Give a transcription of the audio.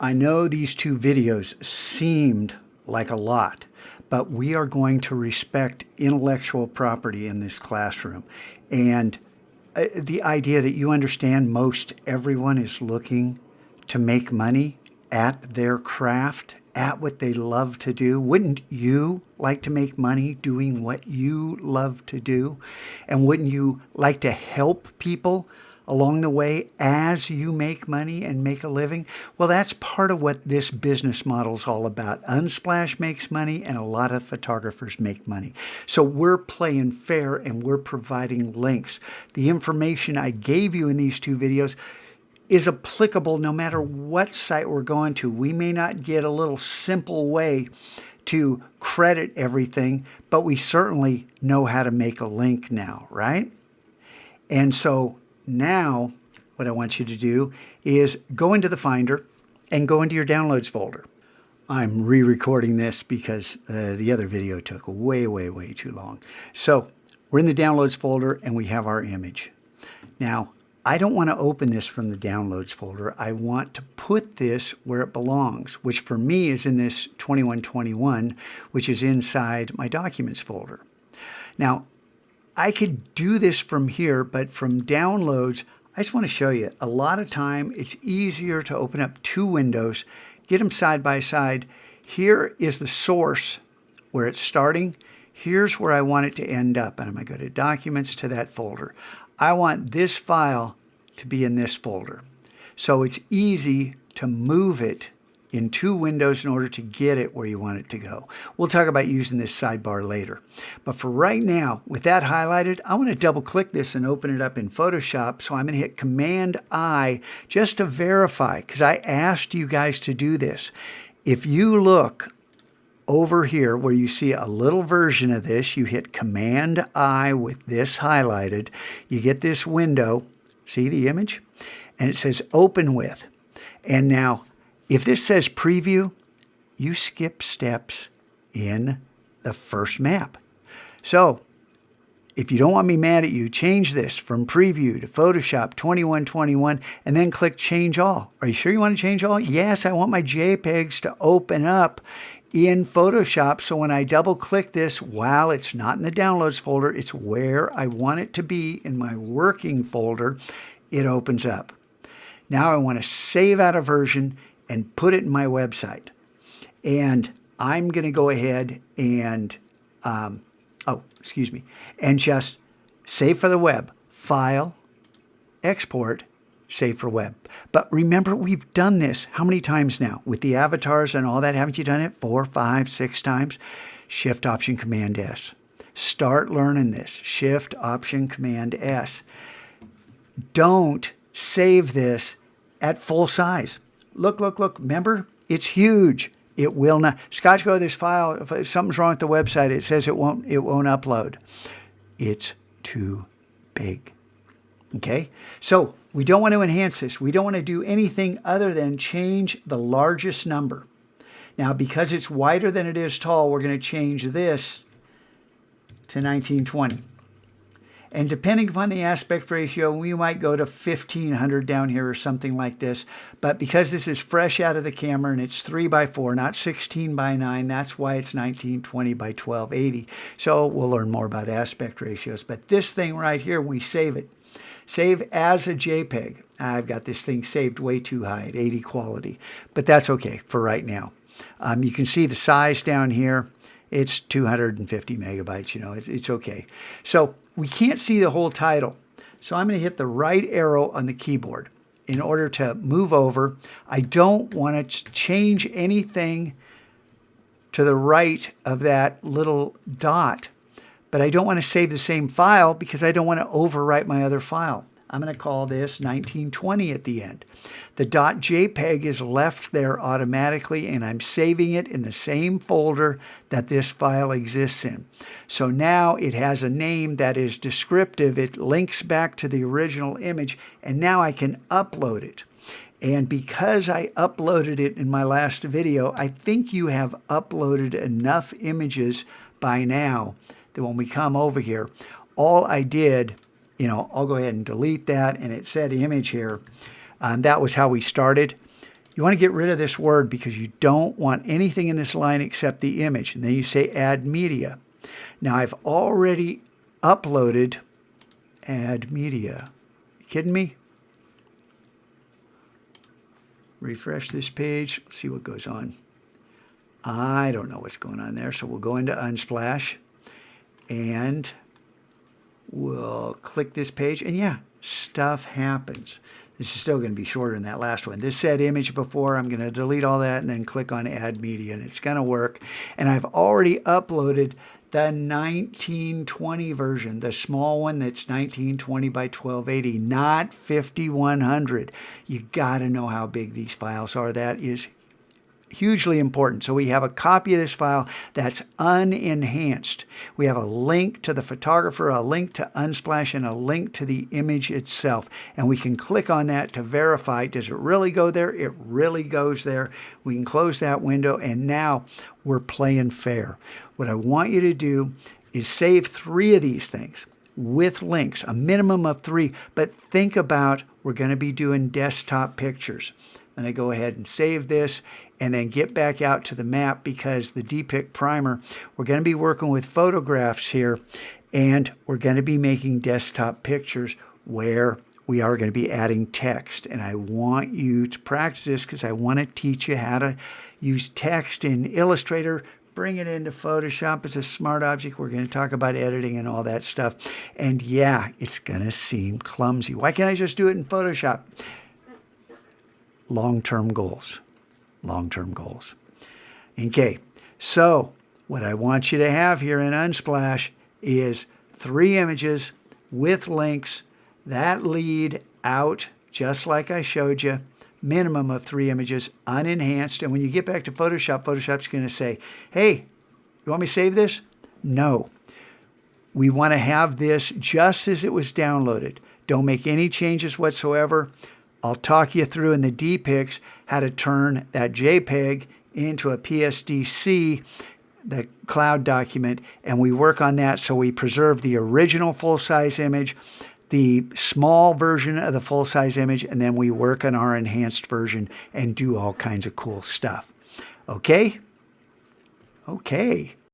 I know these two videos seemed like a lot, but we are going to respect intellectual property in this classroom. And the idea that you understand most everyone is looking to make money at their craft, at what they love to do. Wouldn't you like to make money doing what you love to do? And wouldn't you like to help people along the way as you make money and make a living? Well, that's part of what this business model is all about. Unsplash makes money and a lot of photographers make money. So we're playing fair and we're providing links. The information I gave you in these two videos is applicable no matter what site we're going to. We may not get a little simple way to credit everything, but we certainly know how to make a link now, right? And so now what I want you to do is go into the Finder and go into your downloads folder. I'm re-recording this because the other video took way too long. So we're in the downloads folder and we have our image. Now, I don't want to open this from the downloads folder. I want to put this where it belongs, which for me is in this 2121, which is inside my documents folder. Now, I could do this from here, but from downloads, I just want to show you, a lot of time it's easier to open up two windows, get them side by side. Here is the source where it's starting. Here's where I want it to end up. And I'm going to go to Documents to that folder. I want this file to be in this folder. So it's easy to move it in two windows in order to get it where you want it to go. We'll talk about using this sidebar later. But for right now, with that highlighted, I want to double click this and open it up in Photoshop. So I'm going to hit Command-I just to verify, because I asked you guys to do this. If you look over here where you see a little version of this, you hit Command-I with this highlighted, you get this window, see the image? And it says Open With. And now, if this says Preview, you skip steps in the first map. So, if you don't want me mad at you, change this from Preview to Photoshop 2121 and then click Change All. Are you sure you want to change all? Yes, I want my JPEGs to open up in Photoshop, so when I double click this, while it's not in the downloads folder, it's where I want it to be in my working folder, it opens up. Now I want to save out a version and put it in my website. And I'm going to go ahead and, and just save for the web, File, Export, Save for web. But remember, we've done this how many times now? With the avatars and all that, haven't you done it 4, 5, 6 times? Shift, Option, Command, S. Start learning this. Shift, Option, Command, S. Don't save this at full size. Look. Remember, it's huge. It will not. Scotch, go to this file. If something's wrong with the website, it says it won't upload. It's too big. Okay, so we don't want to enhance this. We don't want to do anything other than change the largest number. Now, because it's wider than it is tall, we're going to change this to 1920. And depending upon the aspect ratio, we might go to 1500 down here or something like this. But because this is fresh out of the camera and it's 3:4, not 16:9, that's why it's 1920 by 1280. So we'll learn more about aspect ratios. But this thing right here, we save it. Save as a JPEG. I've got this thing saved way too high at 80 quality, but that's okay for right now. You can see the size down here. It's 250 megabytes, it's okay. So we can't see the whole title. So I'm going to hit the right arrow on the keyboard in order to move over. I don't want to change anything to the right of that little dot. But I don't want to save the same file because I don't want to overwrite my other file. I'm going to call this 1920 at the end. The .jpeg is left there automatically, and I'm saving it in the same folder that this file exists in. So now it has a name that is descriptive. It links back to the original image, and now I can upload it. And because I uploaded it in my last video, I think you have uploaded enough images by now that when we come over here, all I did, I'll go ahead and delete that, and it said image here. That was how we started. You want to get rid of this word because you don't want anything in this line except the image. And then you say add media. Now I've already uploaded add media. You kidding me? Refresh this page. See what goes on. I don't know what's going on there. So we'll go into Unsplash and we'll click this page. And yeah, stuff happens. This is still going to be shorter than that last one. This said image before. I'm going to delete all that and then click on add media and it's going to work. And I've already uploaded the 1920 version, the small one that's 1920 by 1280, not 5100. You got to know how big these files are. That is hugely important. So we have a copy of this file that's unenhanced. We have a link to the photographer, a link to Unsplash, and a link to the image itself. And we can click on that to verify, does it really go there? It really goes there. We can close that window, and now we're playing fair. What I want you to do is save 3 of these things with links, a minimum of 3, but think about, we're going to be doing desktop pictures. And I go ahead and save this and then get back out to the map because the DPIC primer, we're going to be working with photographs here and we're going to be making desktop pictures where we are going to be adding text. And I want you to practice this because I want to teach you how to use text in Illustrator, bring it into Photoshop as a smart object. We're going to talk about editing and all that stuff. And yeah, it's going to seem clumsy. Why can't I just do it in Photoshop? Long-term goals. Long-term goals. Okay, so what I want you to have here in Unsplash is 3 images with links that lead out just like I showed you. Minimum of 3 images, unenhanced. And when you get back to Photoshop, Photoshop's going to say, hey, you want me to save this? No. We want to have this just as it was downloaded. Don't make any changes whatsoever. I'll talk you through in the DPICs how to turn that JPEG into a PSDC, the cloud document, and we work on that so we preserve the original full-size image, the small version of the full-size image, and then we work on our enhanced version and do all kinds of cool stuff. Okay? Okay.